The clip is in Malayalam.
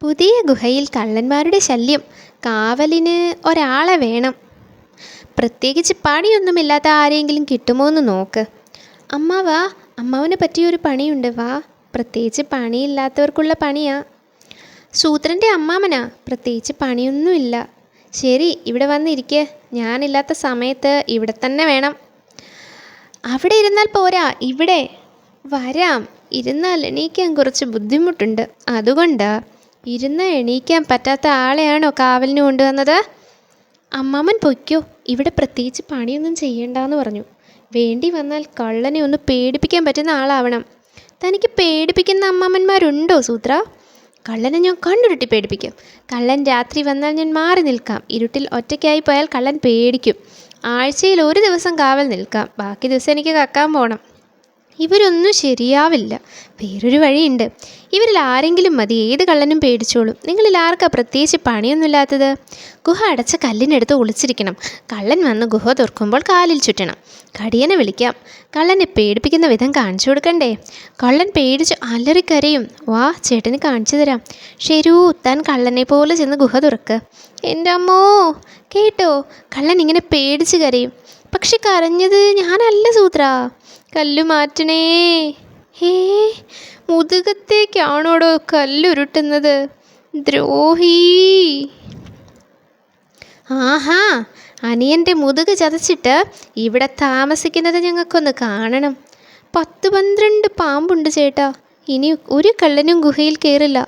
പുതിയ ഗുഹയിൽ കള്ളന്മാരുടെ ശല്യം. കാവലിന് ഒരാളെ വേണം. പ്രത്യേകിച്ച് പണിയൊന്നുമില്ലാത്ത ആരെങ്കിലും കിട്ടുമോ എന്ന് നോക്ക്. അമ്മാവാ, അമ്മാവന് പറ്റിയൊരു പണിയുണ്ട്, വാ. പ്രത്യേകിച്ച് പണിയില്ലാത്തവർക്കുള്ള പണിയാ. സൂത്രൻ്റെ അമ്മാവനാ, പ്രത്യേകിച്ച് പണിയൊന്നുമില്ല. ശരി, ഇവിടെ വന്നിരിക്കെ. ഞാനില്ലാത്ത സമയത്ത് ഇവിടെ തന്നെ വേണം. അവിടെ ഇരുന്നാൽ പോരാ, ഇവിടെ വരാം. ഇരുന്നാൽ എണീക്കാൻ കുറച്ച് ബുദ്ധിമുട്ടുണ്ട്, അതുകൊണ്ടാ. ഇരുന്ന് എണീക്കാൻ പറ്റാത്ത ആളെയാണോ കാവലിന് കൊണ്ടുവന്നത്? അമ്മാമ്മൻ പൊയ്ക്കോ, ഇവിടെ പ്രത്യേകിച്ച് പണിയൊന്നും ചെയ്യണ്ടെന്ന് പറഞ്ഞു. വേണ്ടി വന്നാൽ കള്ളനെ ഒന്ന് പേടിപ്പിക്കാൻ പറ്റുന്ന ആളാവണം. തനിക്ക് പേടിപ്പിക്കുന്ന അമ്മാമ്മന്മാരുണ്ടോ സൂത്ര? കള്ളനെ ഞാൻ കണ്ടുരുട്ടി പേടിപ്പിക്കും. കള്ളൻ രാത്രി വന്നാൽ ഞാൻ മാറി നിൽക്കാം. ഇരുട്ടിൽ ഒറ്റയ്ക്കായി പോയാൽ കള്ളൻ പേടിക്കും. ആഴ്ചയിൽ ഒരു ദിവസം കാവൽ നിൽക്കാം, ബാക്കി ദിവസം എനിക്ക് കക്കാൻ പോകണം. ഇവരൊന്നും ശരിയാവില്ല. വേറൊരു വഴിയുണ്ട്. ഇവരിൽ ആരെങ്കിലും മതി, ഏത് കള്ളനും പേടിച്ചോളും. നിങ്ങളിൽ ആർക്കാ പ്രത്യേകിച്ച് പണിയൊന്നുമില്ലാത്തത്? ഗുഹ അടച്ച കല്ലിനടുത്ത് ഒളിച്ചിരിക്കണം. കള്ളൻ വന്ന് ഗുഹ തുറക്കുമ്പോൾ കാലിൽ ചുറ്റണം. കടിയനെ വിളിക്കാം. കള്ളനെ പേടിപ്പിക്കുന്ന വിധം കാണിച്ചു കൊടുക്കണ്ടേ? കള്ളൻ പേടിച്ച് അലറിക്കരയും. വാ, ചേട്ടന് കാണിച്ചു തരാം. ശരൂ, താൻ കള്ളനെ പോലെ ചെന്ന് ഗുഹ തുറക്ക്. എൻ്റെ അമ്മോ, കേട്ടോ? കള്ളൻ ഇങ്ങനെ പേടിച്ച് കരയും. പക്ഷെ കരഞ്ഞത് ഞാനല്ല സൂത്ര. കല്ലു മാറ്റണേ. ഹേ, മുതുകത്തേക്കാണോടോ കല്ലുരുട്ടുന്നത്? ദ്രോഹി. ആഹാ, അനിയൻ്റെ മുതുക് ചതച്ചിട്ട് ഇവിടെ താമസിക്കുന്നത് ഞങ്ങൾക്കൊന്ന് കാണണം. 10-12 പാമ്പുണ്ട് ചേട്ടാ. ഇനി ഒരു കള്ളനും ഗുഹയിൽ കയറില്ല.